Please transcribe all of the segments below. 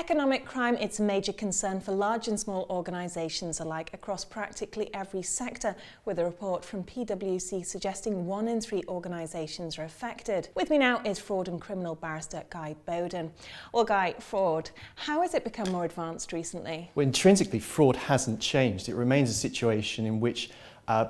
Economic crime, it's a major concern for large and small organisations alike across practically every sector, with a report from PwC suggesting 1 in 3 organisations are affected. With me now is fraud and criminal barrister Guy Bowden. Well, Guy, fraud, how has it become more advanced recently? Well, intrinsically, fraud hasn't changed. It remains a situation in which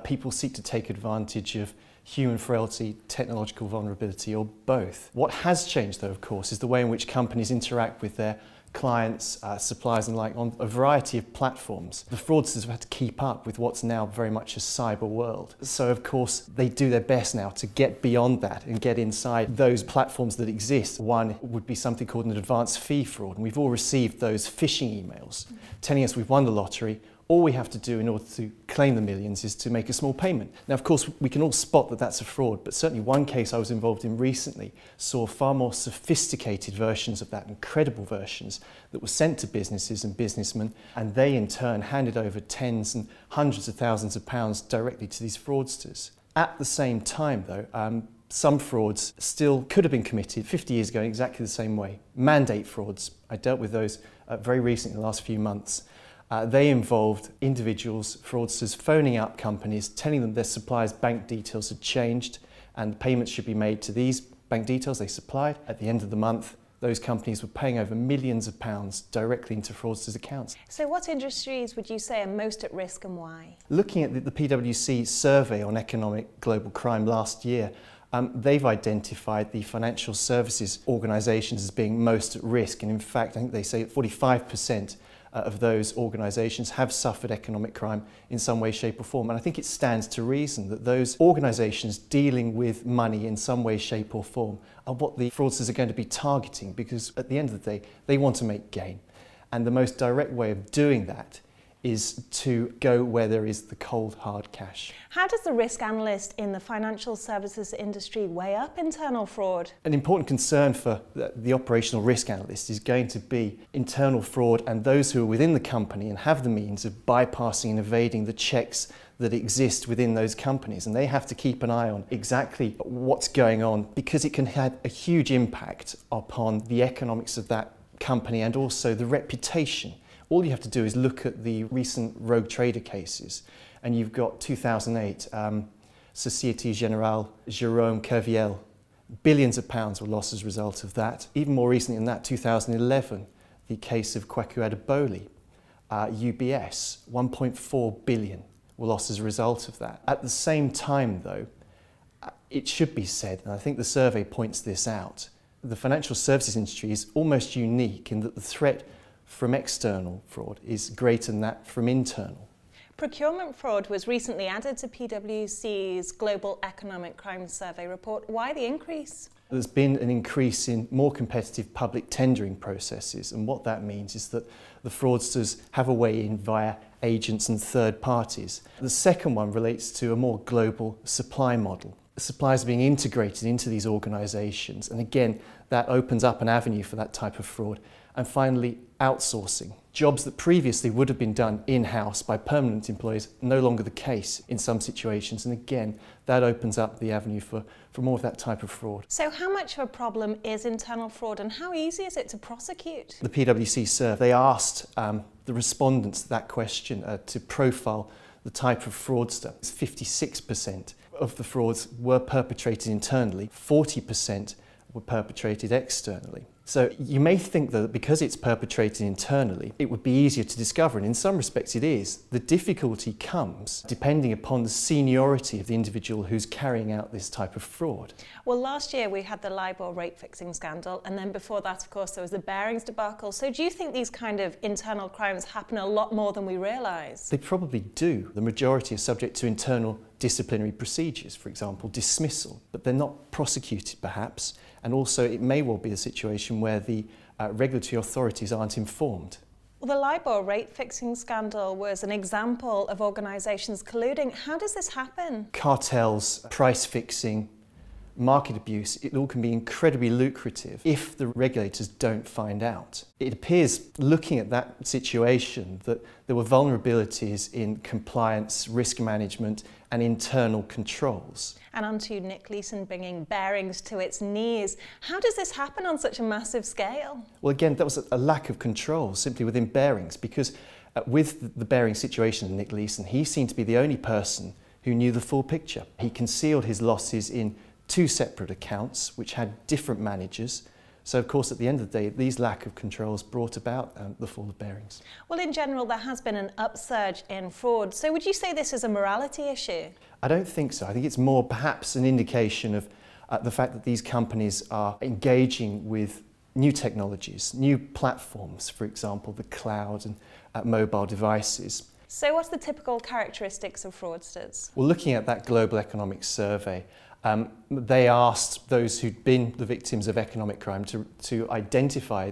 people seek to take advantage of human frailty, technological vulnerability, or both. What has changed, though, of course, is the way in which companies interact with their clients, suppliers and like on a variety of platforms. The fraudsters have had to keep up with what's now very much a cyber world. So of course they do their best now to get beyond that and get inside those platforms that exist. One would be something called an advance fee fraud, and we've all received those phishing emails telling us we've won the lottery. All we have to do in order to claim the millions is to make a small payment. Now, of course, we can all spot that that's a fraud, but certainly one case I was involved in recently saw far more sophisticated versions of that, incredible versions that were sent to businesses and businessmen, and they in turn handed over tens and hundreds of thousands of pounds directly to these fraudsters. At the same time, though, some frauds still could have been committed 50 years ago in exactly the same way. Mandate frauds, I dealt with those very recently in the last few months. They involved individuals, fraudsters, phoning up companies, telling them their suppliers' bank details had changed and payments should be made to these bank details they supplied. At the end of the month, those companies were paying over millions of pounds directly into fraudsters' accounts. So what industries would you say are most at risk and why? Looking at the PwC survey on economic global crime last year, they've identified the financial services organisations as being most at risk, and in fact I think they say 45% of those organisations have suffered economic crime in some way, shape or form. And I think it stands to reason that those organisations dealing with money in some way, shape or form are what the fraudsters are going to be targeting, because at the end of the day, they want to make gain. And the most direct way of doing that is to go where there is the cold, hard cash. How does the risk analyst in the financial services industry weigh up internal fraud? An important concern for the operational risk analyst is going to be internal fraud and those who are within the company and have the means of bypassing and evading the checks that exist within those companies. And they have to keep an eye on exactly what's going on, because it can have a huge impact upon the economics of that company and also the reputation. All you have to do is look at the recent rogue trader cases, and you've got 2008, Société Générale, Jérôme Kerviel, billions of pounds were lost as a result of that. Even more recently than that, 2011, the case of Kwaku Adeboli, UBS, 1.4 billion were lost as a result of that. At the same time, though, it should be said, and I think the survey points this out, the financial services industry is almost unique in that the threat from external fraud is greater than that from internal. Procurement fraud was recently added to PwC's Global Economic Crime Survey report. Why the increase? There's been an increase in more competitive public tendering processes, and what that means is that the fraudsters have a way in via agents and third parties. The second one relates to a more global supply model. Suppliers are being integrated into these organisations, and again that opens up an avenue for that type of fraud. And finally, outsourcing. Jobs that previously would have been done in-house by permanent employees, no longer the case in some situations, and again that opens up the avenue for more of that type of fraud. So how much of a problem is internal fraud, and how easy is it to prosecute? The PwC survey, they asked the respondents to that question to profile the type of fraudster. 56% of the frauds were perpetrated internally, 40% were perpetrated externally. So you may think that because it's perpetrated internally, it would be easier to discover, and in some respects it is. The difficulty comes depending upon the seniority of the individual who's carrying out this type of fraud. Well, last year we had the LIBOR rate fixing scandal, and then before that, of course, there was the Barings debacle. So do you think these kind of internal crimes happen a lot more than we realise? They probably do. The majority are subject to internal disciplinary procedures, for example, dismissal, but they're not prosecuted perhaps, and also it may well be a situation where the regulatory authorities aren't informed. Well, the LIBOR rate fixing scandal was an example of organisations colluding. How does this happen? Cartels, price fixing, market abuse, it all can be incredibly lucrative if the regulators don't find out. It appears, looking at that situation, that there were vulnerabilities in compliance, risk management and internal controls. And on to Nick Leeson bringing Barings to its knees. How does this happen on such a massive scale? Well, again, that was a lack of control simply within Barings, because with the Barings situation in Nick Leeson, he seemed to be the only person who knew the full picture. He concealed his losses in 2 separate accounts which had different managers. So of course at the end of the day these lack of controls brought about the fall of Barings. Well, in general there has been an upsurge in fraud, so would you say this is a morality issue? I don't think so. I think it's more perhaps an indication of the fact that these companies are engaging with new technologies, new platforms, for example the cloud and mobile devices. So what's the typical characteristics of fraudsters? Well, looking at that global economic survey, they asked those who'd been the victims of economic crime to identify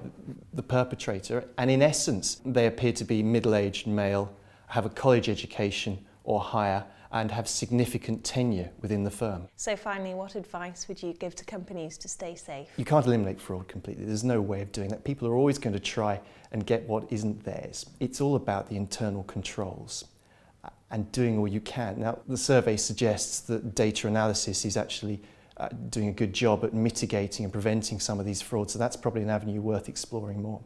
the perpetrator, and in essence they appear to be middle-aged male, have a college education or higher, and have significant tenure within the firm. So finally, what advice would you give to companies to stay safe? You can't eliminate fraud completely. There's no way of doing that. People are always going to try and get what isn't theirs. It's all about the internal controls and doing all you can. Now, the survey suggests that data analysis is actually doing a good job at mitigating and preventing some of these frauds, so that's probably an avenue worth exploring more.